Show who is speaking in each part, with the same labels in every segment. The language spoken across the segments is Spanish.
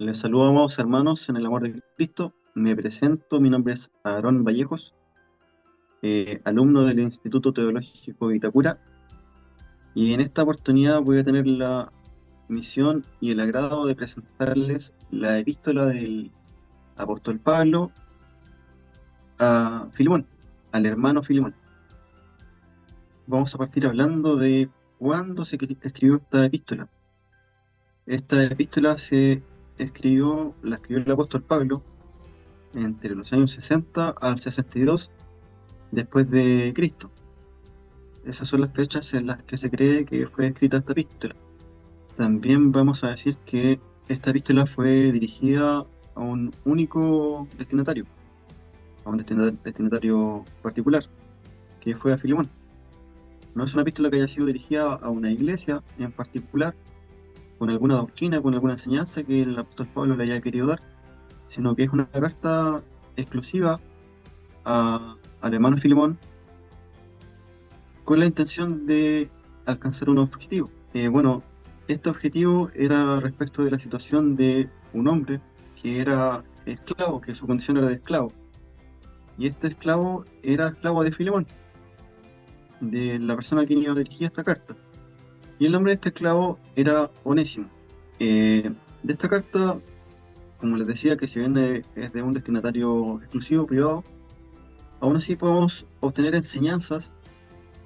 Speaker 1: Les saludo, amados hermanos, en el amor de Cristo. Me presento, mi nombre es Aarón Vallejos, alumno del Instituto Teológico de Itacura, y en esta oportunidad voy a tener la misión y el agrado de presentarles la epístola del apóstol Pablo a Filemón, al hermano Filemón. Vamos a partir hablando de cuándo se escribió esta epístola. Esta epístola la escribió el apóstol Pablo entre los años 60 al 62 después de Cristo. Esas son las fechas en las que se cree que fue escrita esta epístola. También vamos a decir que esta epístola fue dirigida a un único destinatario, a un destinatario particular, que fue a Filemón. No es una epístola que haya sido dirigida a una iglesia en particular, con alguna doctrina, con alguna enseñanza que el apóstol Pablo le haya querido dar, sino que es una carta exclusiva al hermano Filemón, con la intención de alcanzar un objetivo. Este objetivo era respecto de la situación de un hombre que era esclavo, que su condición era de esclavo. Y este esclavo era esclavo de Filemón, de la persona a quien iba dirigida esta carta. Y el nombre de este esclavo era Onésimo. De esta carta, como les decía, que si bien es de un destinatario exclusivo, privado, aún así podemos obtener enseñanzas,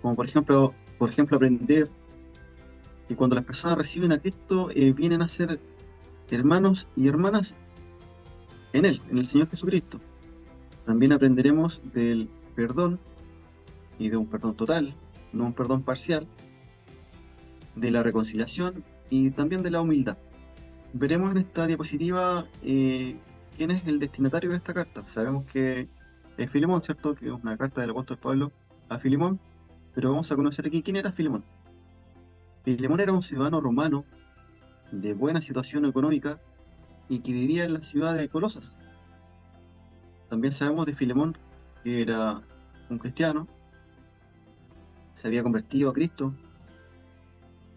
Speaker 1: como por ejemplo aprender que cuando las personas reciben a Cristo, vienen a ser hermanos y hermanas en Él, en el Señor Jesucristo. También aprenderemos del perdón, y de un perdón total, no un perdón parcial, de la reconciliación y también de la humildad. Veremos en esta diapositiva quién es el destinatario de esta carta. Sabemos que es Filemón, ¿cierto? Que es una carta del apóstol Pablo a Filemón, pero vamos a conocer aquí quién era Filemón. Filemón era un ciudadano romano de buena situación económica y que vivía en la ciudad de Colosas. También sabemos de Filemón que era un cristiano, se había convertido a Cristo,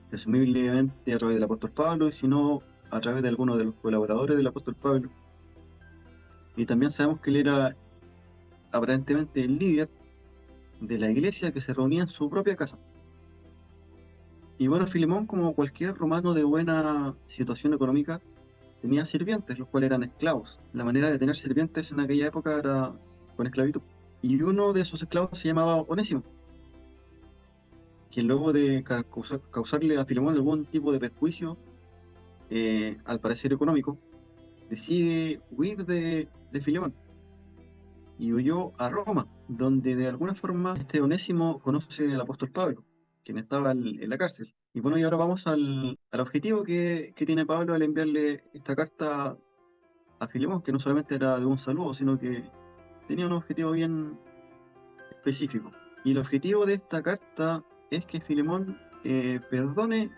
Speaker 1: presumiblemente a través del apóstol Pablo, y si no, a través de algunos de los colaboradores del apóstol Pablo. Y también sabemos que él era aparentemente el líder de la iglesia que se reunía en su propia casa. Y bueno, Filemón, como cualquier romano de buena situación económica, tenía sirvientes, los cuales eran esclavos. La manera de tener sirvientes en aquella época era con esclavitud. Y uno de sus esclavos se llamaba Onésimo, quien luego de causarle a Filemón algún tipo de perjuicio, al parecer económico, decide huir de Filemón y huyó a Roma, donde de alguna forma este Onésimo conoce al apóstol Pablo, quien estaba en la cárcel. Y bueno, y ahora vamos al objetivo que tiene Pablo al enviarle esta carta a Filemón, que no solamente era de un saludo, sino que tenía un objetivo bien específico. Y el objetivo de esta carta es que Filemón perdone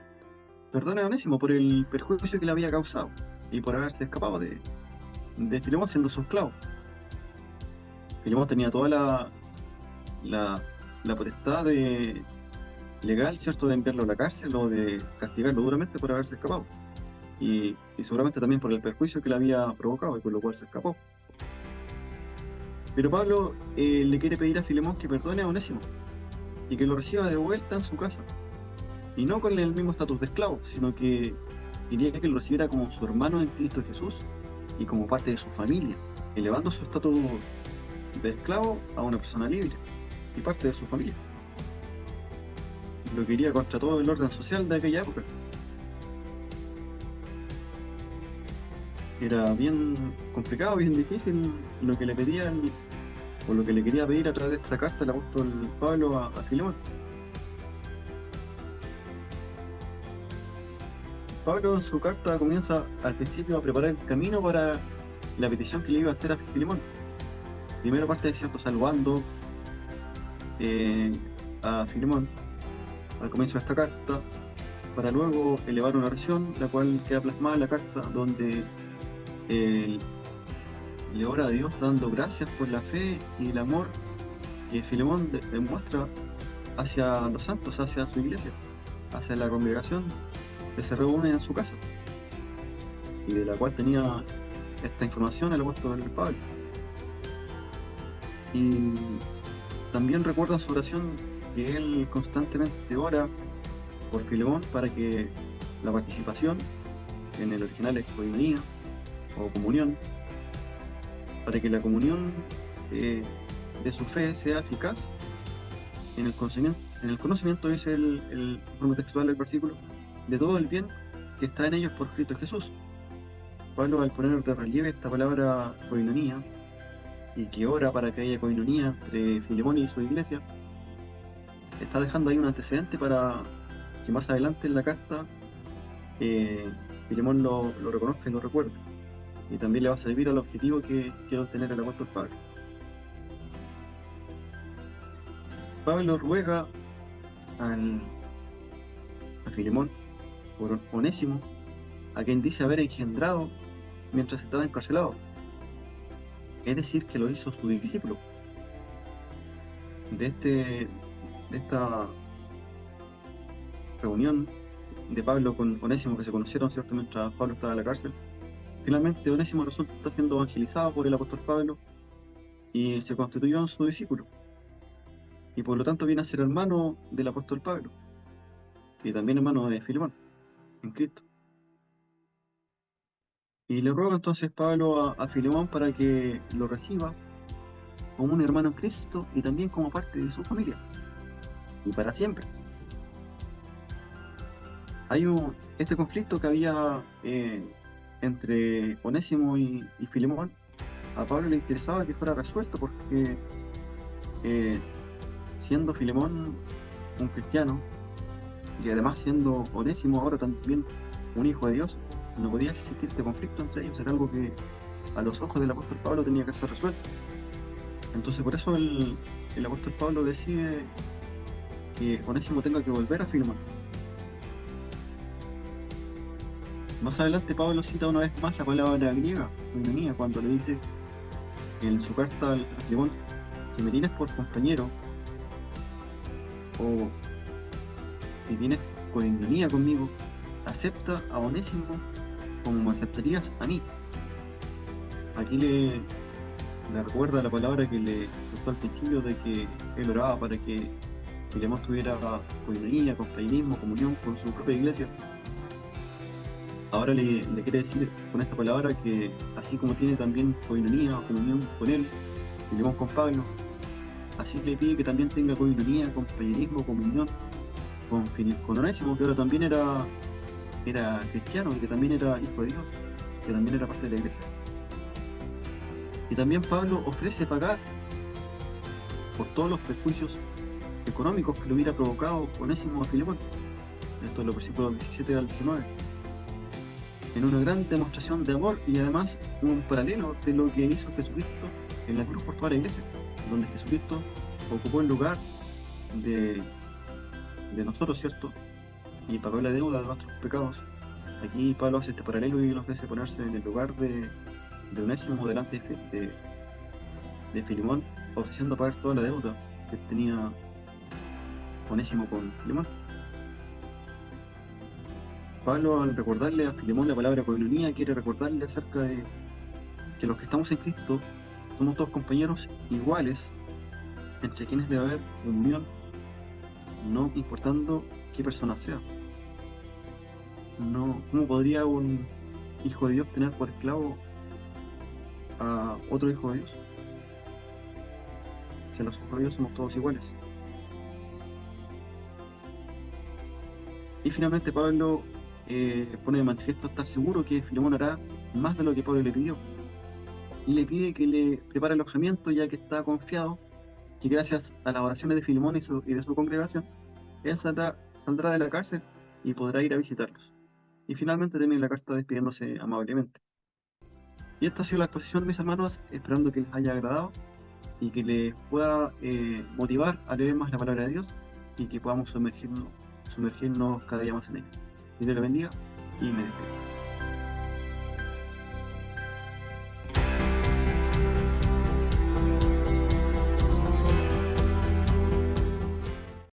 Speaker 1: a Onésimo por el perjuicio que le había causado y por haberse escapado de Filemón siendo su esclavo. Filemón tenía toda la potestad legal, ¿cierto?, de enviarlo a la cárcel o de castigarlo duramente por haberse escapado. Y seguramente también por el perjuicio que le había provocado y por lo cual se escapó. Pero Pablo le quiere pedir a Filemón que perdone a Onésimo y que lo reciba de vuelta en su casa. Y no con el mismo estatus de esclavo, sino que quería que lo recibiera como su hermano en Cristo Jesús y como parte de su familia, elevando su estatus de esclavo a una persona libre y parte de su familia. Lo quería contra todo el orden social de aquella época. Era bien complicado, bien difícil lo que le pedía o lo que le quería pedir a través de esta carta el apóstol Pablo a Filemón. Pablo en su carta comienza al principio a preparar el camino para la petición que le iba a hacer a Filemón. Primero parte, ¿cierto?, saludando a Filemón al comienzo de esta carta, para luego elevar una oración, la cual queda plasmada en la carta, donde le ora a Dios dando gracias por la fe y el amor que Filemón demuestra hacia los santos, hacia su iglesia, hacia la congregación que se reúne en su casa. y de la cual tenía esta información el apóstol Pablo. Y también recuerda en su oración que él constantemente ora por Filemón para que la participación, en el original es koinonia o comunión, para que la comunión de su fe sea eficaz en el conocimiento, es el forma textual del versículo, de todo el bien que está en ellos por Cristo Jesús. Pablo, al poner de relieve esta palabra koinonia, y que ora para que haya koinonia entre Filemón y su iglesia, está dejando ahí un antecedente para que más adelante en la carta Filemón lo reconozca y lo recuerde. Y también le va a servir al objetivo que quiere obtener el apóstol Pablo. Pablo ruega a Filemón por Onésimo, a quien dice haber engendrado mientras estaba encarcelado. Es decir, que lo hizo su discípulo. De esta reunión de Pablo con Onésimo, que se conocieron, ¿cierto?, mientras Pablo estaba en la cárcel, finalmente Onésimo resulta siendo evangelizado por el apóstol Pablo y se constituyó en su discípulo. Y por lo tanto viene a ser hermano del apóstol Pablo y también hermano de Filemón en Cristo. Y le ruega entonces Pablo a Filemón para que lo reciba como un hermano en Cristo y también como parte de su familia, y para siempre. Hay este conflicto que había entre Onésimo y Filemón. A Pablo le interesaba que fuera resuelto porque siendo Filemón un cristiano y además siendo Onésimo ahora también un hijo de Dios, no podía existir este conflicto entre ellos. Era algo que a los ojos del apóstol Pablo tenía que ser resuelto. Entonces por eso el apóstol Pablo decide que Onésimo tenga que volver a Filemón. Más adelante Pablo cita una vez más la palabra griega, koinonia, cuando le dice en su carta a Filemón: si me tienes por compañero o si tienes koinonia conmigo, acepta a Onésimo como me aceptarías a mí. Aquí le recuerda la palabra que le usó al principio, de que él oraba para que Filemón tuviera koinonia, compañerismo, comunión con su propia iglesia. Ahora le quiere decir con esta palabra que así como tiene también koinonia o comunión con él, Filemón con Pablo, así le pide que también tenga koinonia, compañerismo, comunión con Onésimo, que ahora también era cristiano y que también era hijo de Dios, que también era parte de la iglesia. Y también Pablo ofrece pagar por todos los perjuicios económicos que le hubiera provocado Onésimo a Filemón. Esto es los versículos 17 al 19. En una gran demostración de amor y además un paralelo de lo que hizo Jesucristo en la cruz por toda la iglesia, donde Jesucristo ocupó el lugar de nosotros, ¿cierto?, y pagó la deuda de nuestros pecados. Aquí Pablo hace este paralelo y le ofrece ponerse en el lugar de Onésimo delante de Filemón, ofreciendo pagar toda la deuda que tenía Onésimo con Filemón. Pablo, al recordarle a Filemón la palabra koinonia, quiere recordarle acerca de que los que estamos en Cristo somos todos compañeros iguales, entre quienes debe haber unión, no importando qué persona sea. No, ¿cómo podría un hijo de Dios tener por esclavo a otro hijo de Dios? Si a los hijos de Dios somos todos iguales. Y finalmente Pablo pone de manifiesto estar seguro que Filemón hará más de lo que Pablo le pidió, y le pide que le prepare alojamiento, ya que está confiado que gracias a las oraciones de Filemón y de su congregación, él saldrá de la cárcel y podrá ir a visitarlos. Y finalmente termina la carta despidiéndose amablemente. Y esta ha sido la exposición, mis hermanos, esperando que les haya agradado y que les pueda motivar a leer más la palabra de Dios y que podamos sumergirnos cada día más en ella. Que Dios les bendiga y me despido.